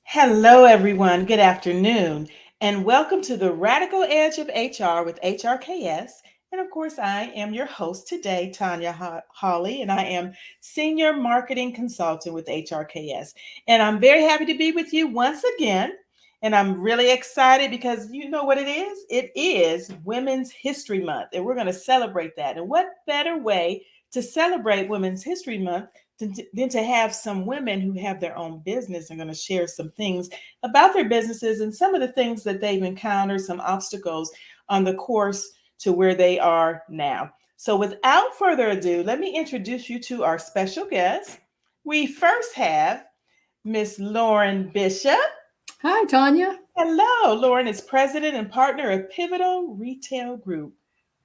Hello, everyone. Good afternoon, and welcome to the Radical Edge of HR with HRKS. And of course, I am your host today, Tanya Hawley, and I am Senior Marketing Consultant with HRKS. And I'm very happy to be with you once again. And I'm really excited because you know what it is? It is Women's History Month, and we're going to celebrate that. And what better way to celebrate Women's History Month than to have some women who have their own business and going to share some things about their businesses and some of the things that they've encountered, some obstacles on the course to where they are now. So, without further ado, let me introduce you to our special guest. We first have Miss Lauren Bishop. Hi, Tanya. Hello, Lauren is president and partner of Pivotal Retail Group.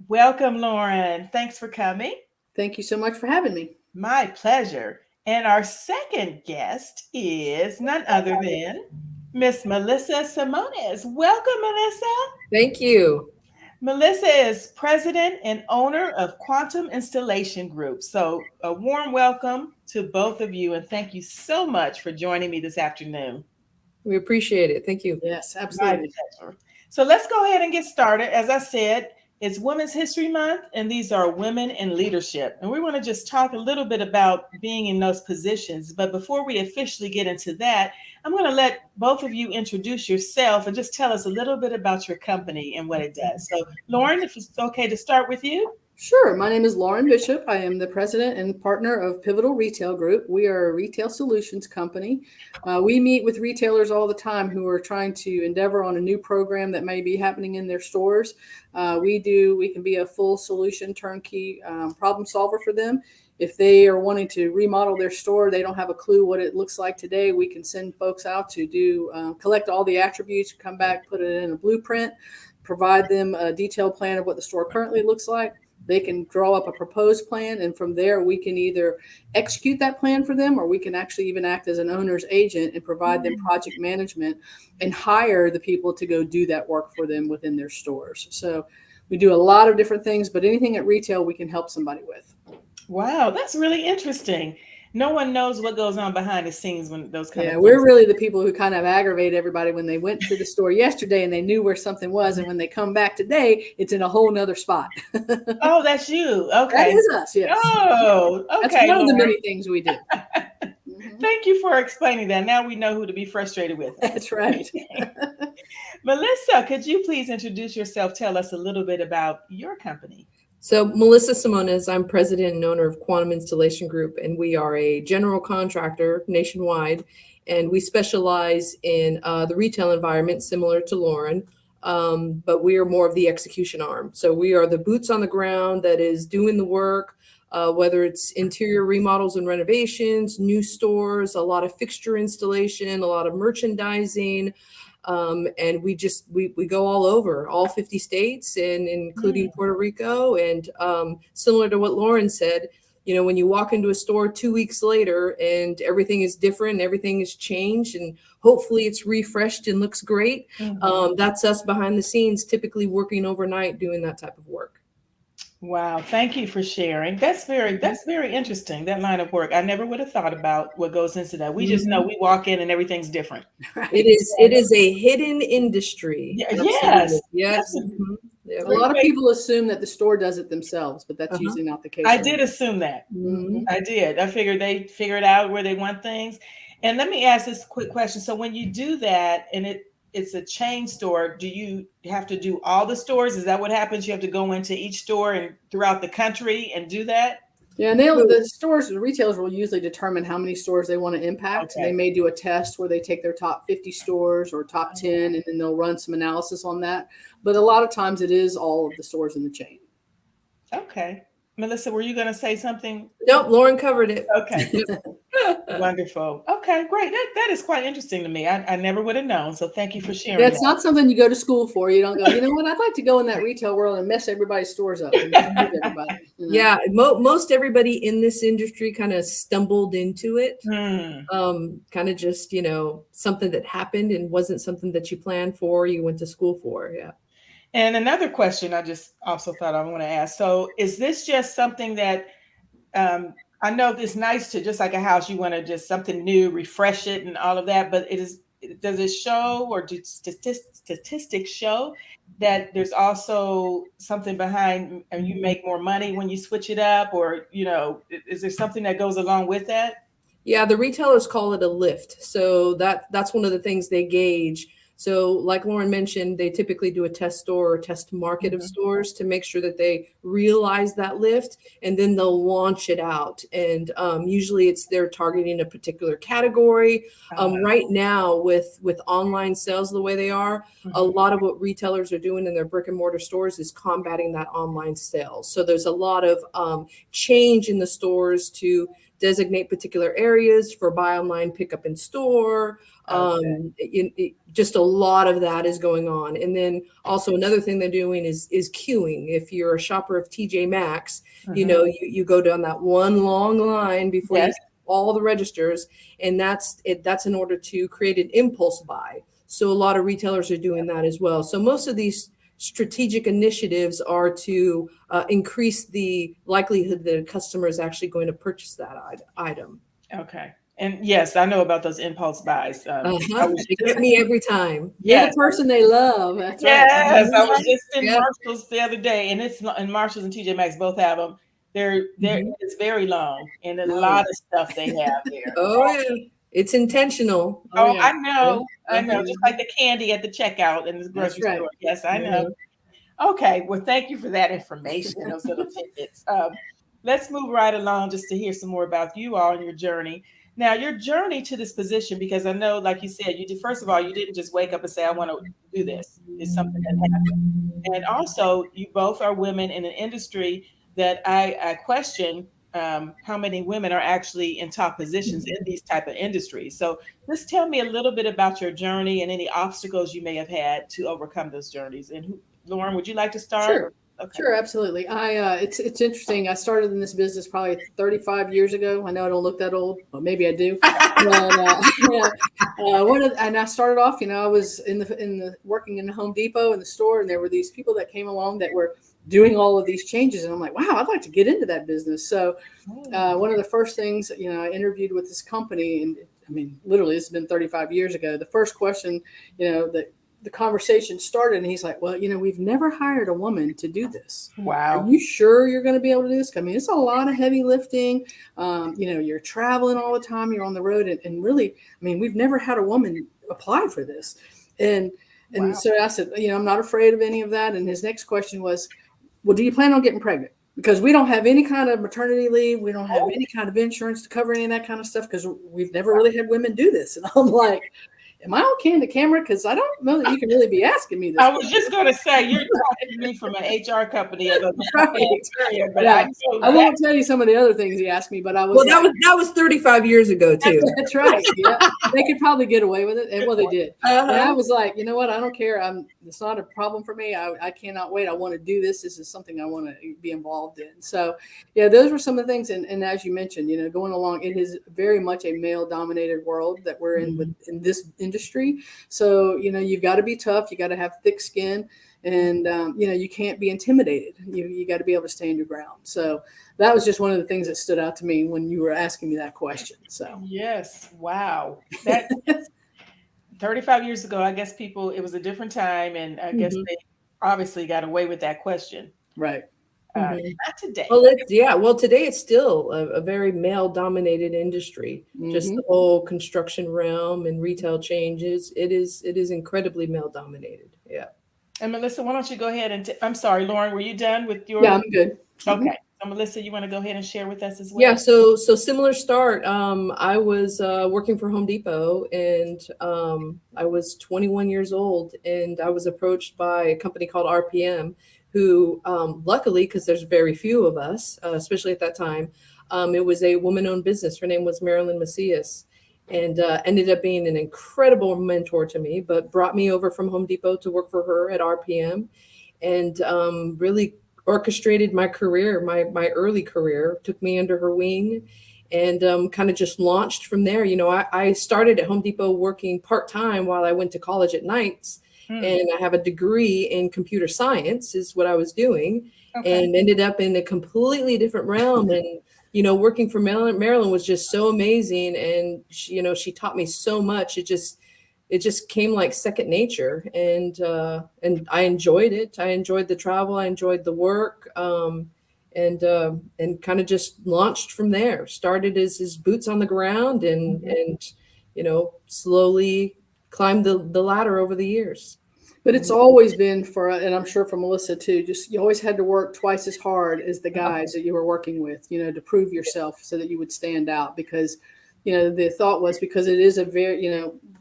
Welcome, Lauren. Thanks for coming. Thank you so much for having me. My pleasure. And our second guest is none other than Miss Melissa Semones. Welcome, Melissa. Thank you. Melissa is president and owner of Quantum Installation Group. So, a warm welcome to both of you, and thank you so much for joining me this afternoon. We appreciate it. Thank you. Yes, My absolutely. pleasure. So let's go ahead and get started. As I said, it's Women's History Month, and these are women in leadership. And we want to just talk a little bit about being in those positions. But before we officially get into that, I'm going to let both of you introduce yourself and just tell us a little bit about your company and what it does. So, Lauren, if it's okay to start with you. Sure. My name is Lauren Bishop. I am the president and partner of Pivotal Retail Group. We are a retail solutions company. We meet with retailers all the time who are trying to endeavor on a new program that may be happening in their stores. We can be a full solution turnkey problem solver for them. If they are wanting to remodel their store, they don't have a clue what it looks like today. We can send folks out to collect all the attributes, come back, put it in a blueprint, provide them a detailed plan of what the store currently looks like. They can draw up a proposed plan, and from there we can either execute that plan for them, or we can actually even act as an owner's agent and provide them project management and hire the people to go do that work for them within their stores. So we do a lot of different things, but anything at retail we can help somebody with. Wow, that's really interesting. No one knows what goes on behind the scenes when those kind Yeah, of things. we're really the people who kind of aggravate everybody when they went to the store yesterday and they knew where something was, and when they come back today, it's in a whole nother spot. Oh, that's you. That Okay. is us, yes. Oh, That's okay, one of the Lauren. many things we do. Mhm. Thank you for explaining that. Now we know who to be frustrated with. That's right. Melissa, could you please introduce yourself? Tell us a little bit about your company. So, Melissa Semones, I'm president and owner of Quantum Installation Group, and we are a general contractor nationwide. And we specialize in the retail environment, similar to Lauren, but we are more of the execution arm. So, we are the boots on the ground that is doing the work, whether it's interior remodels and renovations, new stores, a lot of fixture installation, a lot of merchandising. And we go all over all 50 states and including Puerto Rico. And similar to what Lauren said, you know, when you walk into a store 2 weeks later and everything is different, everything has changed, and hopefully it's refreshed and looks great. That's us behind the scenes, typically working overnight doing that type of work. Wow, thank you for sharing. That's very interesting, that line of work. I never would have thought about what goes into that. We just know Mhm. we walk in and everything's different. It Right. is it is a hidden industry. Yes, Absolutely. that's Yes. a Mhm. Yep. A lot of great. people assume that the store does it themselves, but that's Uh-huh. usually not the I case. did assume that. Mhm. I did. I figured they figured out where they want things. And let me ask this quick question. So when you do that and it's a chain store, do you have to do all the stores? Is that what happens? You have to go into each store and throughout the country and do that? Yeah, and the retailers will usually determine how many stores they want to impact. They Okay. may do a test where they take their top 50 stores or top 10, and then they'll run some analysis on that. But a lot of times it is all of the stores in the chain. Okay. Melissa, were you going to say something? Nope, Lauren covered it. Okay. Wonderful. Okay, great. That is quite interesting to me. I never would have known. So thank you for Yeah, sharing it's not something you go to school for. You don't go, you know what, I'd like to go in that retail world and mess everybody's stores up and confuse everybody. Yeah, most everybody in this industry kind of stumbled into it. that. Kind of just, something that happened and wasn't something that you planned for, you went to school for. Yeah. And another question I just also thought I want to ask. So, is this just something that I know it's nice to just like a house, you want to just something new, refresh it, and all of that. But does it show, or do statistics show that there's also something behind, and you make more money when you switch it up, or is there something that goes along with that? Yeah, the retailers call it a lift. So that's one of the things they gauge. So like Lauren mentioned, they typically do a test store or test market of Hmm. stores to make sure that they realize that lift, and then they'll launch it out. And usually it's they're targeting a particular category. Right now with online sales the way they are, a Mhm. lot of what retailers are doing in their brick and mortar stores is combating that online sales. So there's a lot of change in the stores to designate particular areas for buy online, pick up in store. Okay. Just a lot of that is going on. And then also another thing they're doing is queuing. If you're a shopper of TJ Maxx, Mhm. you go down that one long line before you Yes. hit all the registers, and that's in order to create an impulse buy. So a lot of retailers are doing that as well. So most of these strategic initiatives are to increase the likelihood that a customer is actually going to purchase that item. Okay. And yes, I know about those impulse buys. I Uh-huh. was They just get me every time. You're yes, the person they love. That's right. yes, I was just in Yep. Marshalls the other day, and it's and Marshalls and TJ Maxx both have them. Mhm. it's very long, and a Oh yeah. lot of stuff they have there. Oh yeah, it's intentional. Oh Oh, yeah. Yeah. I know, Uh-huh. just like the candy at the checkout in the That's grocery right. store. Yes, I know. Uh-huh. Okay, well, thank you for that information, those little tidbits. Let's move right along just to hear some more about you all and your journey. Now, your journey to this position, because I know, like you said, you did, first of all, you didn't just wake up and say, I want to do this. It's something that happened. And also, you both are women in an industry that I question how many women are actually in top positions in these type of industries. So just tell me a little bit about your journey and any obstacles you may have had to overcome those journeys. And Lauren, would you like to start? Sure. Or, okay. Sure, absolutely. It's interesting. I started in this business probably 35 years ago. I know I don't look that old, but maybe I do. But yeah, and I started off. I was in the working in the Home Depot in the store, and there were these people that came along that were doing all of these changes, and I'm like, wow, I'd like to get into that business. So Oh, one of the first things, I interviewed with this company, and I mean, literally, this has been 35 years ago. The first question, that the conversation started, and he's like, well, we've never hired a woman to do this. Are wow. you sure you're going to be able to do this? I mean, it's a lot of heavy lifting. You're traveling all the time. You're on the road. And really, I mean, we've never had a woman apply for this. And Wow. so I said, I'm not afraid of any of that. And his next question was, well, do you plan on getting pregnant? Because we don't have any kind of maternity leave. We don't have Oh, any kind of insurance to cover any of that kind of stuff because we've never really had women do this. And I'm like, am I okay in the camera? Because I don't know that you can really be asking me this I was question. just going to say, you're talking to me from an HR company of a Right. area, but I Yeah. know I that. won't tell you some of the other things he asked me, but I was Well, like, that was 35 years ago too. that's right. Yeah. They could probably get away with it. And Good well, they point. did. And I Uh-huh. was like, you know what? I don't care. It's not a problem for me. I cannot wait. I want to do this. This is something I want to be involved in. So yeah, those were some of the things. And as you mentioned, going along, it is very much a male dominated world that we're in in this industry. So, you've got to be tough. You got to have thick skin, and you can't be intimidated. You got to be able to stand your ground. So that was just one of the things that stood out to me when you were asking me that question. So Yes. Wow. That 35 years ago, I guess it was a different time, and I guess Mhm. they obviously got away with that question. Right. Mhm. Not today. Well, well, today it's still a very male-dominated industry. Just the Hmm. whole construction realm and retail changes. It is incredibly male-dominated. Yeah. And Melissa, why don't you go ahead and I'm sorry, Lauren, were you done with Yeah, your? I'm good. Mhm. Okay. So Melissa, you want to go ahead and share with us as Yeah, well? so similar start. I was working for Home Depot, and I was 21 years old, and I was approached by a company called RPM, who luckily, because there's very few of us, especially at that time, it was a woman-owned business. Her name was Marilyn Macias, and ended up being an incredible mentor to me, but brought me over from Home Depot to work for her at RPM, and really orchestrated my career, my early career, took me under her wing, and kind of just launched from there. I started at Home Depot working part-time while I went to college at nights, Hmm. and I have a degree in computer science is what I was doing, Okay. and ended up in a completely different realm. And working for Marilyn was just so amazing, and she taught me so much. it just came like second nature, and I enjoyed it. I enjoyed the travel. I enjoyed the work. And kind of just launched from there. Started as boots on the ground, and slowly climbed the ladder over the years. But it's always been for, and I'm sure for Melissa too, just you always had to work twice as hard as the guys that you were working with, to prove yourself so that you would stand out. Because, the thought was, because it is a very,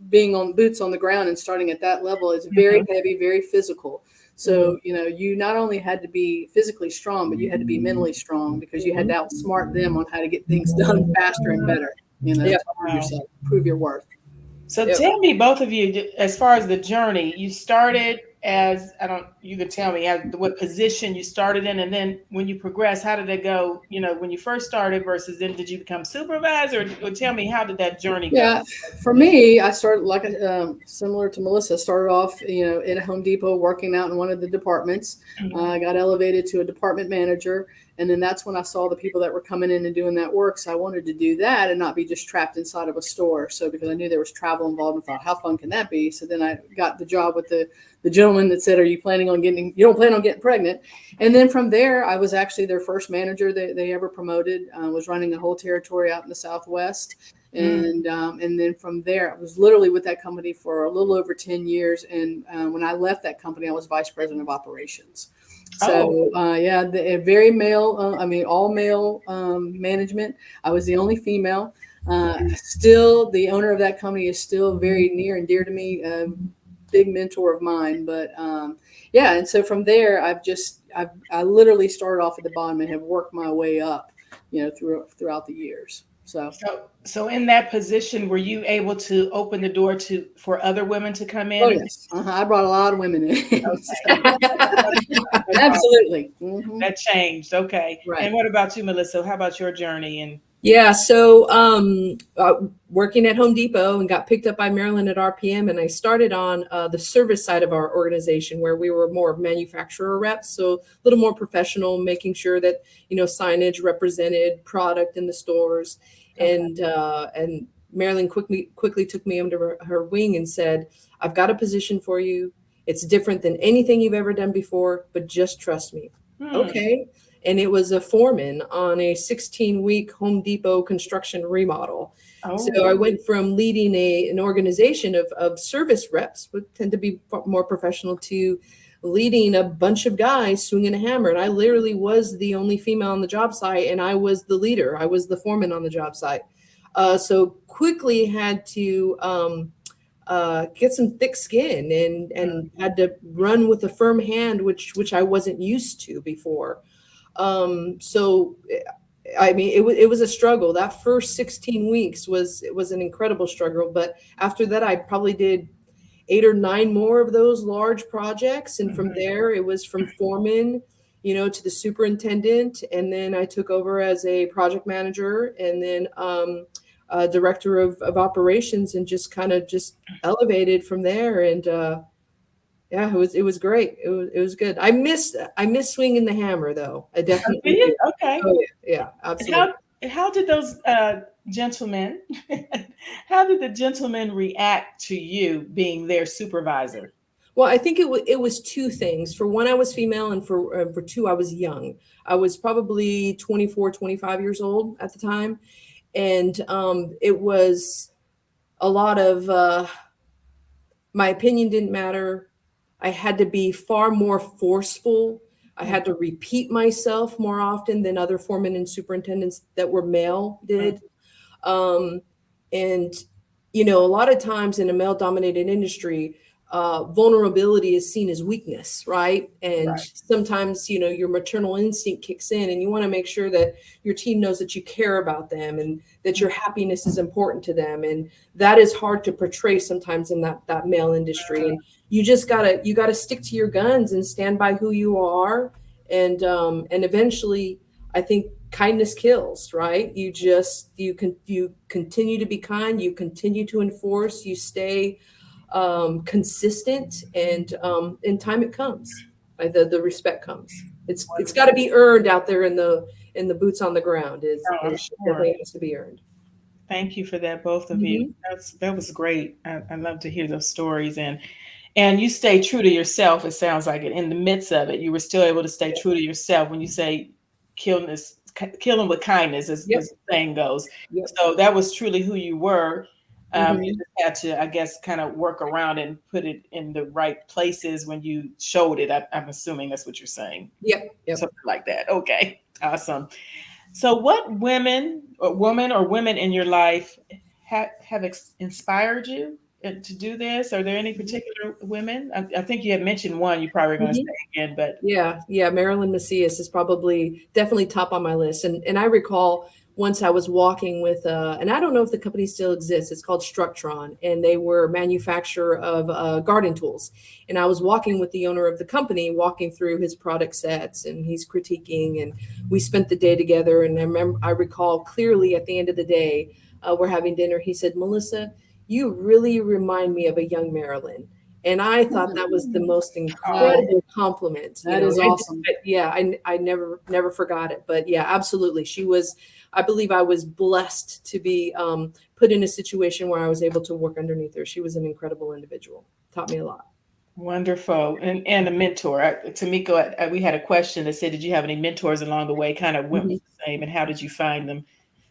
being on boots on the ground and starting at that level is very heavy, very physical. So, you not only had to be physically strong, but you had to be mentally strong, because you had to outsmart them on how to get things done faster and better, Yeah. to prove yourself, prove your worth. So Yep. tell me, both of you, as far as the journey, you started as, I don't, you could tell me what position you started in, and then when you progress, how did it go? When you first started versus then did you become supervisor? Or tell me, how did that journey go? Yeah, for me, I started like similar to Melissa. Started off, in a Home Depot, working out in one of the departments. I got elevated to a department manager, and then that's when I saw the people that were coming in and doing that work. So I wanted to do that and not be just trapped inside of a store. So because I knew there was travel involved, I thought, how fun can that be? So then I got the job with the gentleman that said, "Are you planning on getting? You don't plan on getting pregnant?" And then from there, I was actually their first manager that they ever promoted. Was running the whole territory out in the Southwest. And then from there, I was literally with that company for a little over 10 years. And when I left that company, I was vice president of operations. So yeah, very male. All male management. I was the only female. Still, the owner of that company is still very near and dear to me. Big mentor of mine. But yeah, and so from there, I literally started off at the bottom and have worked my way up, throughout the years. So in that position, were you able to open the door for other women to come Oh in? yes, I brought a lot of women in. Okay. Absolutely. That changed. Okay. Right. And what about you, Melissa? How about your journey? And Yeah, so working at Home Depot, and got picked up by Marilyn at RPM, and I started on the service side of our organization, where we were more manufacturer reps, so a little more professional, making sure that signage represented product in the stores, and Marilyn quickly took me under her wing and said, "I've got a position for you. It's different than anything you've ever done before, but just trust me." Okay. And it was a foreman on a 16-week Home Depot construction remodel. So I went from leading an organization of service reps, would tend to be more professional, to leading a bunch of guys swinging a hammer. And I literally was the only female on the job site, and I was the leader. I was the foreman on the job site. So quickly had to get some thick skin, and had to run with a firm hand, which I wasn't used to before. So it was a struggle. That first 16 weeks was an incredible struggle. But after that, I probably did 8 or 9 more of those large projects. And from there, it was from foreman, to the superintendent. And then I took over as a project manager, and then director of operations, and just kind of just elevated from there. And yeah, it was great. It was good. I miss swinging the hammer, though. I definitely do. okay. Oh yeah, absolutely. How did those gentlemen? How did the gentlemen react to you being their supervisor? Well, I think it was two things. For one, I was female, and for two, I was young. I was probably 24, 25 years old at the time, and it was a lot of my opinion didn't matter. I had to be far more forceful. I had to repeat myself more often than other foremen and superintendents that were male did. Um, and, a lot of times in a male dominated industry, vulnerability is seen as weakness, right? And sometimes, your maternal instinct kicks in, and you want to make sure that your team knows that you care about them and that your happiness is important to them. And that is hard to portray sometimes in that male industry. And you just gotta stick to your guns and stand by who you are. And eventually, I think kindness kills, right? You continue to be kind, you continue to enforce, you stay consistent, and in time it comes. The respect comes. It's got to be earned out there in the boots on the ground. Is I'm it sure. definitely has to be earned. Thank you for that, both of you. Hmm. That was great. I love to hear those stories, and you stay true to yourself. It sounds like it. In the midst of it, you were still able to stay true to yourself. When you say killing with kindness, Yep. as the saying goes. Yep. So that was truly who you were. You Hmm. just had to, I guess, kind of work around and put it in the right places when you showed it. I'm assuming that's what you're saying. Yep. Yep. Something like that. Okay, awesome. So, what woman or women in your life have inspired you to do this? Are there any particular women? I think you had mentioned one. You probably going to Hmm. say again, but Yeah, yeah, Marilyn Macias is probably definitely top on my list. And I recall once I was walking with and I don't know if the company still exists. It's called Structron, and they were a manufacturer of garden tools. And I was walking with the owner of the company, walking through his product sets, and he's critiquing, and we spent the day together. And I recall clearly at the end of the day, we're having dinner. He said, "Melissa, you really remind me of a young Marilyn." And I thought that was the most oh, incredible compliment, That is awesome. yeah, I never forgot it. But yeah, absolutely. She was, I believe I was blessed to be put in a situation where I was able to work underneath her. She was an incredible individual, taught me a lot. wonderful, and a mentor. Tamiko, we had a question that said, "Did you have any mentors along the way?" Kind of went with Mhm. the same, and how did you find them?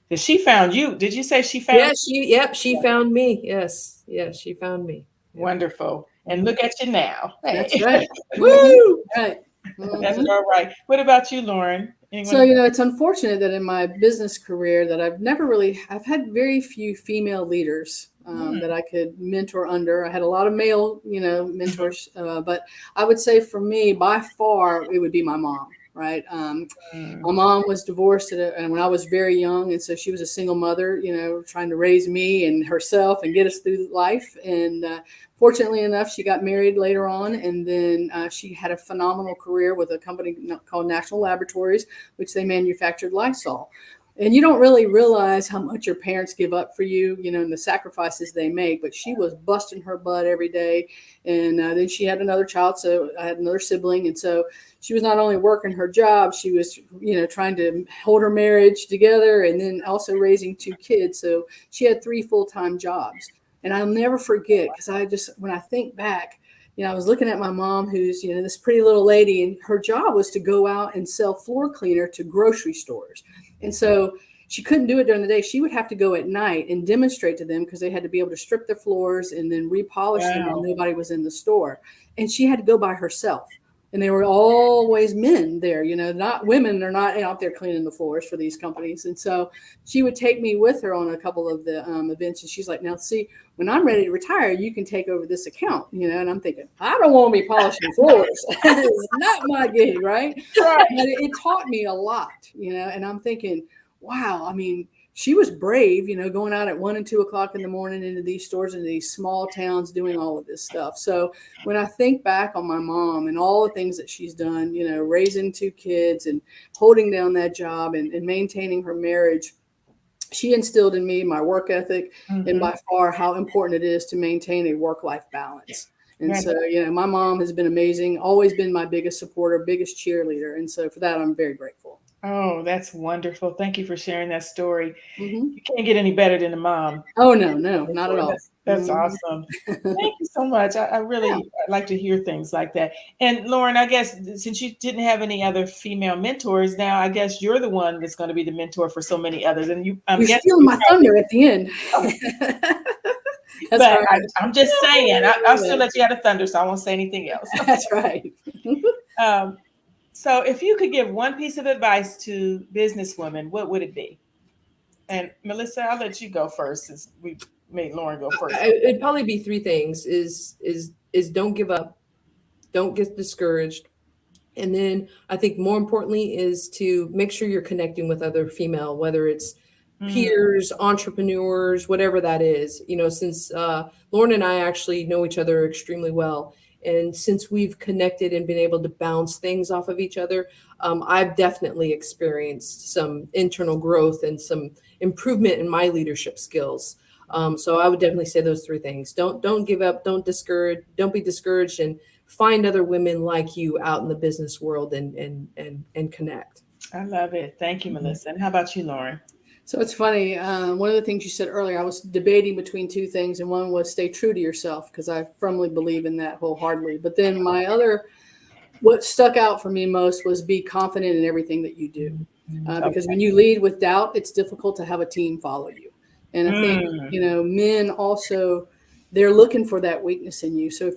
Because she found you. Did you say she found? Yeah, she found me. Yes, yeah, she found me. Yep. Wonderful. And Mhm. look at you now. That's Hey, right. Hmm. woo! Right. That's Hmm. all right. What about you, Lauren? So, Anyone? it's unfortunate that in my business career that I've had very few female leaders Hmm. that I could mentor under. I had a lot of male, Mhm. mentors, but I would say for me, by far, it would be my mom, right? My Mm. mom was divorced and when I was very young, and so she was a single mother, trying to raise me and herself and get us through life. And fortunately enough, she got married later on, and then she had a phenomenal career with a company called National Laboratories, which they manufactured Lysol. And you don't really realize how much your parents give up for you, and the sacrifices they make. But she was busting her butt every day. And then she had another child. So I had another sibling. And so she was not only working her job, she was, trying to hold her marriage together and then also raising two kids. So she had three full-time jobs. And I'll never forget because when I think back, I was looking at my mom, who's, this pretty little lady, and her job was to go out and sell floor cleaner to grocery stores. And so she couldn't do it during the day. She would have to go at night and demonstrate to them because they had to be able to strip their floors and then repolish them while Wow. nobody was in the store. And she had to go by herself. And they were always men there, not women. They're not out there cleaning the floors for these companies. And so she would take me with her on a couple of the events. And she's like, now, see, when I'm ready to retire, you can take over this account, and I'm thinking, I don't want to be polishing floors. It's not my gig, right? Right. But it taught me a lot, and I'm thinking, wow, I mean, she was brave, going out at 1 and 2 o'clock in the morning into these stores, into these small towns, doing all of this stuff. So when I think back on my mom and all the things that she's done, raising two kids and holding down that job and maintaining her marriage, she instilled in me my work ethic and Hmm. by far how important it is to maintain a work-life balance. And Right. so, my mom has been amazing, always been my biggest supporter, biggest cheerleader. And so for that, I'm very grateful. Oh, that's wonderful. Thank you for sharing that story. Hmm. You can't get any better than a mom. Oh, no, no, not at all. That's Mhm. awesome. Thank you so much. I Yeah. really like to hear things like that. And Lauren, I guess since you didn't have any other female mentors, now I guess you're the one that's going to be the mentor for so many others. And I'm You're guessing stealing you my thunder at the end. probably, That's but right. I'm just saying, I'll still let you have the thunder, so I won't say anything else. That's right. Um, so if you could give one piece of advice to businesswomen, what would it be? And Melissa, I'll let you go first since we made Lauren go first. It'd probably be three things: is don't give up, don't get discouraged, and then I think more importantly is to make sure you're connecting with other female, whether it's Mm, peers, entrepreneurs, whatever that is. Since Lauren and I actually know each other extremely well, and since we've connected and been able to bounce things off of each other, I've definitely experienced some internal growth and some improvement in my leadership skills. So I would definitely say those three things: don't give up, don't be discouraged, and find other women like you out in the business world and connect. I love it. Thank you, Mhm. Melissa. And how about you, Lauren? So it's funny. One of the things you said earlier, I was debating between two things, and one was stay true to yourself because I firmly believe in that wholeheartedly. But then what stuck out for me most was be confident in everything that you do, because when Okay. you lead with doubt, it's difficult to have a team follow you. And I think Mm, men also, they're looking for that weakness in you. So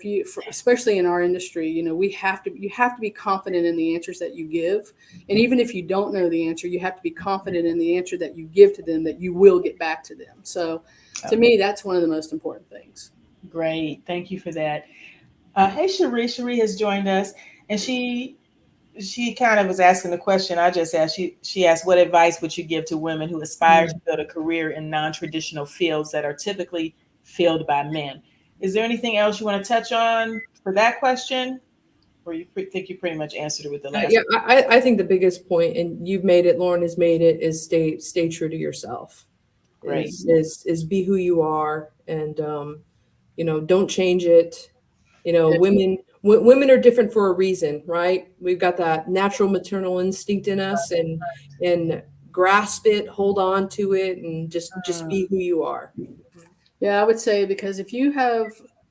especially in our industry, you have to be confident in the answers that you give. And even if you don't know the answer, you have to be confident in the answer that you give to them, that you will get back to them. So to okay. me, that's one of the most important things. Great. Thank you for that. Hey, Cherie. Cherie has joined us, and she kind of was asking the question I just asked. She asked, "What advice would you give to women who aspire to build a career in non-traditional fields that are typically filled by men?" Is there anything else you want to touch on for that question, or think you pretty much answered it with the last? Yeah, I think the biggest point, and you've made it, Lauren has made it, is stay true to yourself. Great. Is be who you are, and don't change it. Women are different for a reason, right? We've got that natural maternal instinct in us, and grasp it, hold on to it, and just Mm, be who you are. Yeah, I would say, because if you have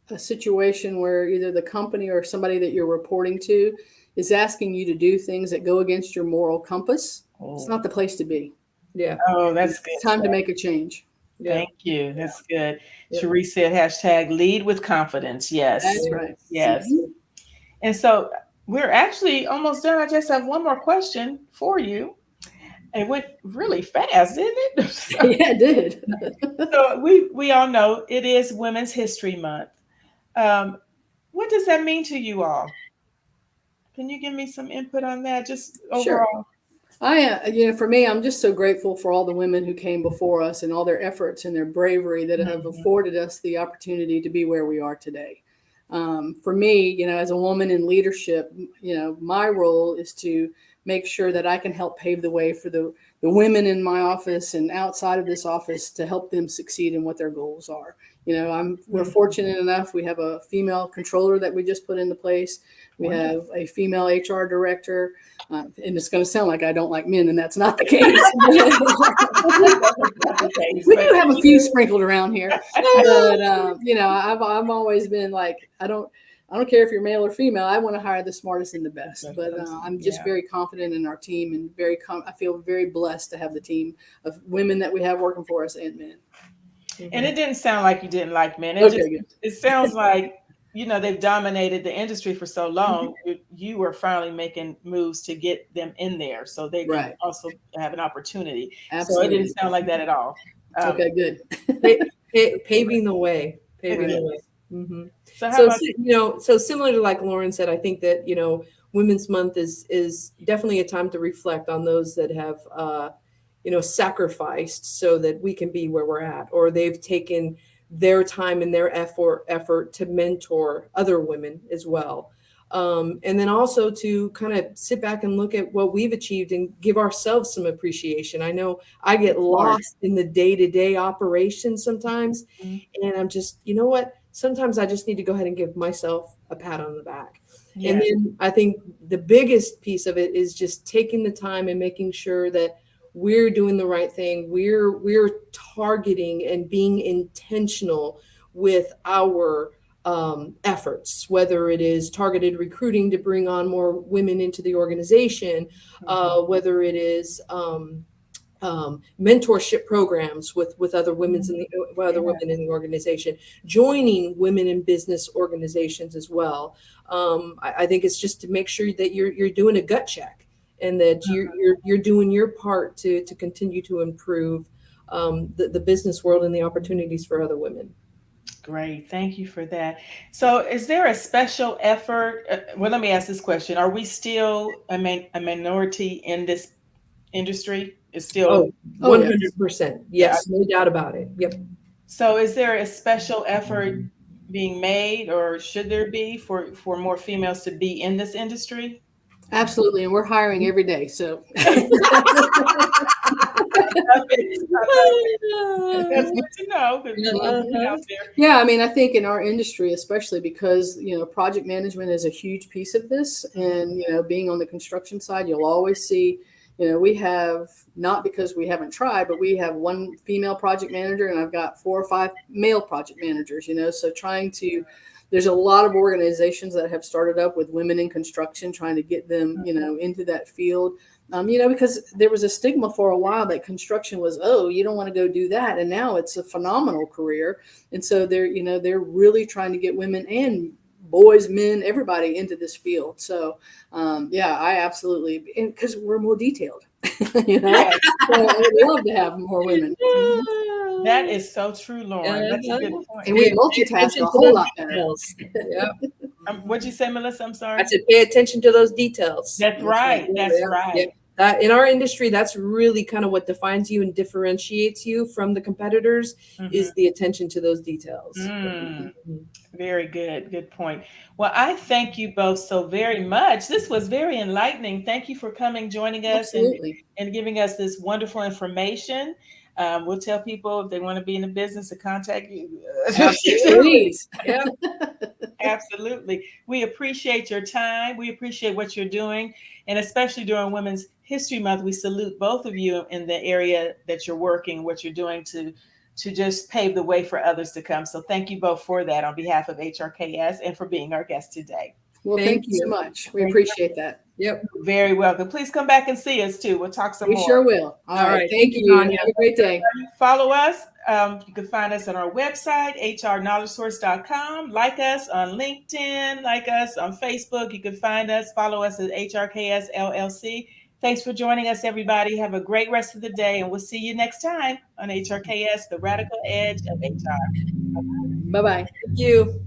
a situation where either the company or somebody that you're reporting to is asking you to do things that go against your moral compass, it's oh, not the place to be. Yeah, oh, that's It's good time to stuff. make a change. yeah, Thank you. Yeah, That's good. yeah. Cherie said hashtag lead with confidence. Yes. that's right. Yes, Yes. Mhm. And so we're actually almost done. I just have one more question for you. It went really fast, didn't it? Yeah, it did. So we all know it is Women's History Month. Um, what does that mean to you all? Can you give me some input on that, just Sure. overall? For me, I'm just so grateful for all the women who came before us and all their efforts and their bravery that have Mhm. afforded us the opportunity to be where we are today. For me, as a woman in leadership, my role is to make sure that I can help pave the way for the women in my office and outside of this office to help them succeed in what their goals are. We're Mhm. fortunate enough. We have a female controller that we just put into place. We Wonderful. have a female HR director. And it's going to sound like I don't like men, and that's not the case. That's not the case, We but do have a few sprinkled around here, but I've always been like, I don't care if you're male or female. I want to hire the smartest and the that's best. the But person. I'm just Yeah. very confident in our team, and I feel very blessed to have the team of women that we have working for us, and men. And Mhm. it didn't sound like you didn't like men. Okay, good. It sounds like they've dominated the industry for so long. You were finally making moves to get them in there so they can Right. also have an opportunity. So it didn't Absolutely. sound like that at all. Um, Okay, good. Paving the way, it paving the way. is. hmm So how So, about so similar to like Lauren said, I think that Women's Month is definitely a time to reflect on those that have sacrificed so that we can be where we're at, or they've taken their time and their effort to mentor other women as well. And then also to kind of sit back and look at what we've achieved and give ourselves some appreciation. I know I get Hard. lost in the day-to-day operations sometimes, Mhm. and I'm just, you know what? Sometimes I just need to go ahead and give myself a pat on the back. And Yes. then I think the biggest piece of it is just taking the time and making sure that we're doing the right thing. We're targeting and being intentional with our efforts, whether it is targeted recruiting to bring on more women into the organization, Mhm. whether it is mentorship programs with other other Yeah. women in the organization, joining women in business organizations as well. I think it's just to make sure that you're doing a gut check and that you're doing your part to continue to improve the business world and the opportunities for other women. Great. Thank you for that. So, is there a special effort? Well, let me ask this question. Are we still a minority in this industry? Is still, Oh, Oh, yes. 100%. yeah. Yes, no doubt about it. Yep. So, is there a special effort being made, or should there be for more females to be in this industry? Absolutely. And we're hiring every day. So I love it. I love it. That's good to know because we love women Uh-huh. out there. yeah, I mean, I think in our industry, especially because, project management is a huge piece of this. And, being on the construction side, you'll always see, We have, not because we haven't tried, but we have one female project manager and I've got 4 or 5 male project managers, so trying to, there's a lot of organizations that have started up with women in construction, trying to get them, into that field. Because there was a stigma for a while that construction was, oh, you don't want to go do that. And now it's a phenomenal career. And so they're really trying to get women and boys, men, everybody into this field. So, yeah, I absolutely, because we're more detailed, Yes. So I would love to have more women. That is so true, Lauren. That's a good point. And we Pay multitask attention a to whole those lot better. details. Yep. What'd you say, Melissa? I'm I sorry. said pay attention to those details. That's right. That's Yeah. right. That in our industry, that's really kind of what defines you and differentiates you from the competitors is the attention to those details. Very good. Good point. Well, I thank you both so very much. This was very enlightening. Thank you for coming, joining us, Absolutely. and giving us this wonderful information. We'll tell people if they want to be in the business to contact you. Please. Yeah. Absolutely. We appreciate your time. We appreciate what you're doing. And especially during Women's History Month, we salute both of you in the area that you're working, what you're doing to just pave the way for others to come. So thank you both for that on behalf of HRKS and for being our guest today. Well, thank you so much. We appreciate that. Yep. Very welcome. Please come back and see us too. We'll talk some more. We sure will. All right. Thank you. Tanya. Have a great day. Follow us. You can find us on our website, hrknowledgesource.com. Like us on LinkedIn. Like us on Facebook. You can find us. Follow us at HRKS LLC. Thanks for joining us, everybody. Have a great rest of the day, and we'll see you next time on HRKS, the Radical Edge of HR. Bye-bye. Thank you.